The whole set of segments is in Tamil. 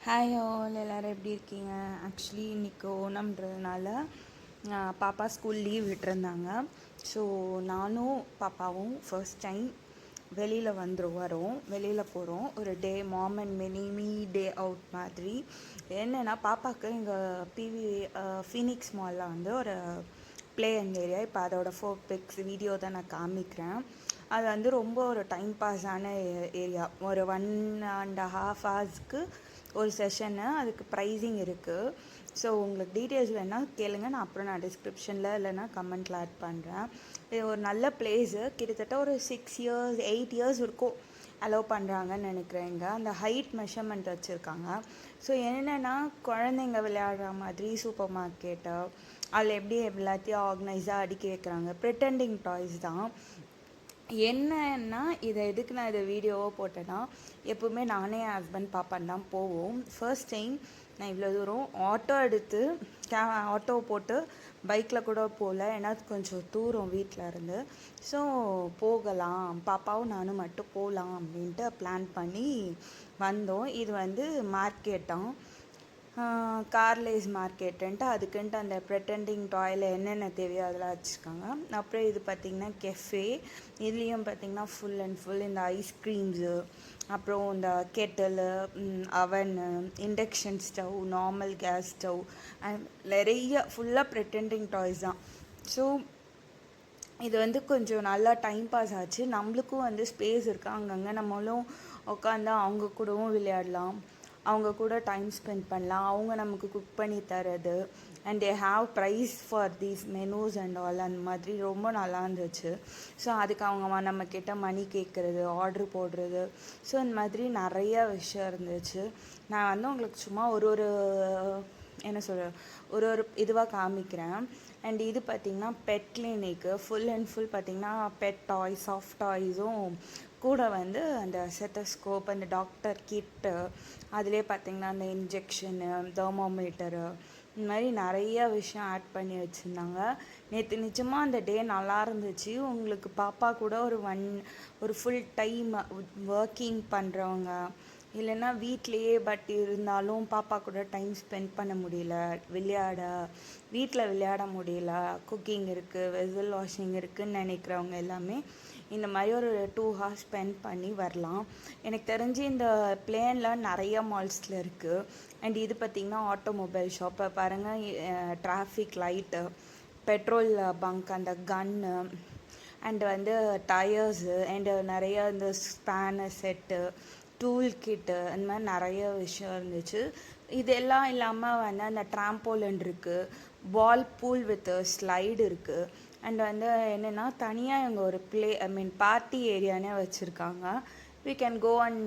ஹாய் ஆல், எல்லோரும் எப்படி இருக்கீங்க? ஆக்சுவலி இன்றைக்கி ஓணம்ன்றதுனால பாப்பா ஸ்கூல் லீவ் விட்டுருந்தாங்க. ஸோ நானும் பாப்பாவும் ஃபர்ஸ்ட் டைம் வெளியில் வரோம், வெளியில் போகிறோம். ஒரு day mom and mini day out மாதிரி. என்னென்னா பாப்பாவுக்கு எங்கள் ஃபீனிக்ஸ் மாலில் வந்து ஒரு ப்ளே அண்ட் ஏரியா. இப்போ அதோட பிக்ஸ் வீடியோ தான் நான் காமிக்கிறேன். அது வந்து ரொம்ப ஒரு டைம் பாஸான ஏரியா. ஒரு 1.5 ஹவர்ஸ்க்கு ஒரு செஷனு. அதுக்கு ப்ரைஸிங் இருக்குது. ஸோ உங்களுக்கு டீட்டெயில்ஸ் வேணால் கேளுங்க, நான் டிஸ்கிரிப்ஷனில் இல்லைன்னா கமெண்ட்டில் ஆட் பண்ணுறேன். இது ஒரு நல்ல பிளேஸு. கிட்டத்தட்ட ஒரு 6 இயர்ஸ் 8 இயர்ஸ் இருக்கும் அலோவ் பண்ணுறாங்கன்னு நினைக்கிறேங்க. அந்த ஹைட் மெஷர்மெண்ட் வச்சுருக்காங்க. ஸோ என்னென்னா குழந்தைங்க விளையாடுற மாதிரி சூப்பர் மார்க்கெட்டு, அதில் எப்படி எல்லாத்தையும் ஆர்கனைஸாக அடுக்கி வைக்கிறாங்க. ப்ரிட்டெண்டிங் டாய்ஸ் தான். என்னன்னா எதுக்கு நான் இதை வீடியோவாக போட்டேன்னா, எப்போவுமே நானே என் ஹஸ்பண்ட் பாப்பான் தான் போவோம். ஃபர்ஸ்ட் டைம் நான் இவ்வளோ தூரம் ஆட்டோ எடுத்து ஆட்டோ போட்டு பைக்கில் கூட போகல. ஏன்னா கொஞ்சம் தூரம் வீட்டில் இருந்து. ஸோ போகலாம், பாப்பாவும் நானும் மட்டும் போகலாம் அப்படின்ட்டு பிளான் பண்ணி வந்தோம். இது வந்து மார்க்கெட்டாம், கார்லேஸ் மார்க்கெட்டுன்ட்டு. அதுக்குன்ட்டு அந்த ப்ரெட்டெண்டிங் டாயில் என்னென்ன தேவையோ அதெல்லாம் வச்சுருக்காங்க. அப்புறம் இது பார்த்திங்கன்னா கெஃபே. இதுலேயும் பார்த்திங்கன்னா ஃபுல் அண்ட் ஃபுல் இந்த ஐஸ்கிரீம்ஸு, அப்புறம் இந்த கெட்டலு, அவனு, induction stove, normal gas stove and நிறைய ஃபுல்லாக ப்ரெட்டெண்டிங் டாய்ஸ் தான். ஸோ இது வந்து கொஞ்சம் நல்லா டைம் பாஸ் ஆச்சு. நம்மளுக்கும் வந்து ஸ்பேஸ் இருக்குது. அங்கங்கே நம்மளும் உட்காந்து அவங்க கூடவும் விளையாடலாம், அவங்க கூட டைம் ஸ்பெண்ட் பண்ணலாம். அவங்க நமக்கு குக் பண்ணி தரது and they have price for these menus and all. அந்த மாதிரி ரொம்ப நல்லா இருந்துச்சு. ஸோ அதுக்கு அவங்க நம்மக்கிட்ட மணி கேட்குறது, ஆர்டர் போடுறது, ஸோ இந்த மாதிரி நிறைய விஷயம் இருந்துச்சு. நான் வந்து உங்களுக்கு சும்மா ஒரு என்ன சொல்கிற ஒரு இதுவாக காமிக்கிறேன். அண்ட் இது பார்த்திங்கன்னா pet clinic. Full and full பார்த்திங்கன்னா பெட் டாய்ஸ், சாஃப்ட் டாய்ஸும் கூட வந்து அந்த செத்தஸ்கோப், அந்த டாக்டர் கிட்டு, அதிலே பார்த்திங்கன்னா அந்த இன்ஜெக்ஷனு, தெர்மோமீட்டரு, இந்த மாதிரி நிறைய விஷயம் ஆட் பண்ணி வச்சுருந்தாங்க. நேற்று நிஜமாக அந்த டே நல்லா இருந்துச்சு. உங்களுக்கு பாப்பா கூட ஒரு ஃபுல் டைம் ஒர்க்கிங் பண்ணுறவங்க, இல்லைன்னா வீட்லேயே பட் இருந்தாலும் பாப்பா கூட டைம் ஸ்பெண்ட் பண்ண முடியல, வீட்டில் விளையாட முடியல, குக்கிங் இருக்குது, வெசல் வாஷிங் இருக்குதுன்னு நினைக்கிறவங்க எல்லாமே இந்த மாதிரி ஒரு 2 ஹவர்ஸ் ஸ்பெண்ட் பண்ணி வரலாம். எனக்கு தெரிஞ்சு இந்த பிளேனில் நிறைய மால்ஸில் இருக்குது. அண்ட் இது பார்த்திங்கன்னா ஆட்டோமொபைல் ஷாப்பை பாருங்கள். டிராஃபிக் லைட்டு, பெட்ரோல் பங்க், அந்த கன்னு அண்டு வந்து டயர்ஸு அண்டு நிறைய இந்த ஸ்பேனர் செட்டு, டூல் கிட்டு, அந்த மாதிரி நிறைய விஷயம் இருந்துச்சு. இதெல்லாம் இல்லாமல் வந்து அந்த ட்ராம்போலின் இருக்குது, பால் பூல் வித் ஸ்லைடு இருக்குது. அண்ட் வந்து என்னென்னா தனியாக இவங்க ஒரு பார்ட்டி ஏரியானே வச்சுருக்காங்க. we can go and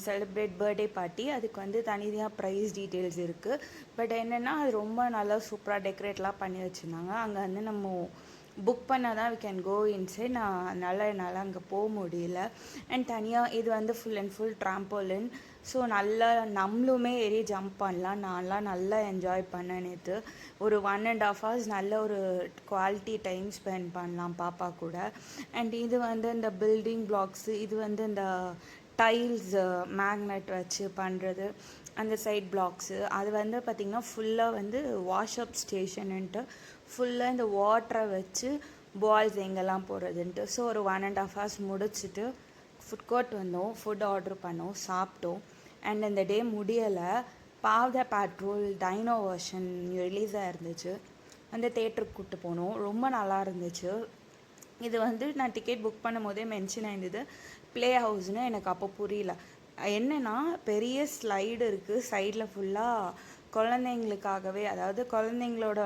celebrate birthday party. அதுக்கு வந்து தனியாக ப்ரைஸ் டீட்டெயில்ஸ் இருக்குது. பட் என்னென்னா அது ரொம்ப நல்லா சூப்பராக டெக்கரேட்லாம் பண்ணி வச்சுருந்தாங்க. அங்கே வந்து நம்ம புக் பண்ணால் தான் we can go inside. என்னால் அங்கே போக முடியல. அண்ட் தனியாக இது வந்து full and full trampoline. So நல்லா நம்மளுமே ஏறி ஜம்ப் பண்ணலாம். நான்லாம் நல்லா என்ஜாய் பண்ணேன் நேற்று. ஒரு 1.5 ஹவர்ஸ் நல்ல ஒரு குவாலிட்டி டைம் ஸ்பெண்ட் பண்ணலாம் பாப்பா கூட. அண்ட் இது வந்து இந்த பில்டிங் பிளாக்ஸு, இது வந்து இந்த டைல்ஸ் மேக்னெட் வச்சு பண்ணுறது, அந்த சைட் பிளாக்ஸு, அது வந்து பார்த்திங்கன்னா ஃபுல்லாக வந்து வாஷ்அப் ஸ்டேஷனுன்ட்டு ஃபுல்லாக இந்த வாட்டரை வச்சு பால்ஸ் எங்கெல்லாம் போடுறதுன்ட்டு. ஸோ ஒரு 1.5 ஹவர்ஸ் முடிச்சுட்டு ஃபுட் கோர்ட் வந்தோம், ஃபுட் ஆர்டர் பண்ணோம், சாப்பிட்டோம். அண்ட் இந்த டே முடியலை. பாவ் த பேட்ரோல் டைனோ வெர்ஷன் ரிலீஸாக இருந்துச்சு. அந்த தேட்டருக்கு கூப்பிட்டு போனோம். ரொம்ப நல்லா இருந்துச்சு. இது வந்து நான் டிக்கெட் புக் பண்ணும் போதே மென்ஷன் ஆயிருந்தது ப்ளே ஹவுஸ்னு. எனக்கு அப்போ புரியல. என்னென்னா பெரிய ஸ்லைடு இருக்குது சைடில் ஃபுல்லாக குழந்தைங்களுக்காகவே, அதாவது குழந்தைங்களோட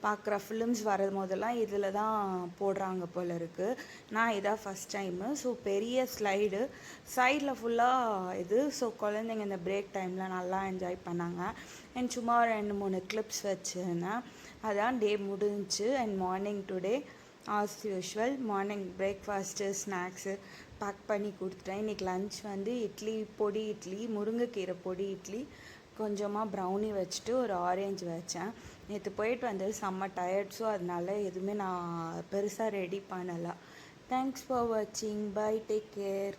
பார்க்குற ஃபிலிம்ஸ் வரும் போதெல்லாம் இதில் தான் போடுறாங்க போல் இருக்குது. நான் இதான் ஃபஸ்ட் டைமு. ஸோ பெரிய ஸ்லைடு சைடில் ஃபுல்லாக இது. ஸோ குழந்தைங்க இந்த பிரேக் டைமில் நல்லா என்ஜாய் பண்ணாங்க. அண்ட் சும்மா 2-3 கிளிப்ஸ் வச்சுருந்தேன். அதான் டே முடிஞ்சிச்சு. And morning today as usual morning breakfast snacks pack பண்ணி கொடுத்துட்டேன். இன்றைக்கி லன்ச் வந்து பொடி இட்லி, முருங்கைக்கீரை பொடி இட்லி, கொஞ்சமாக ப்ரௌனி வச்சுட்டு ஒரு ஆரேஞ்ச் வச்சேன். நேற்று போயிட்டு வந்தது செம்ம டயர்ட். ஸோ அதனால எதுவுமே நான் பெருசாக ரெடி பண்ணலை. தேங்க்ஸ் ஃபார் வாட்சிங். Bye, take care.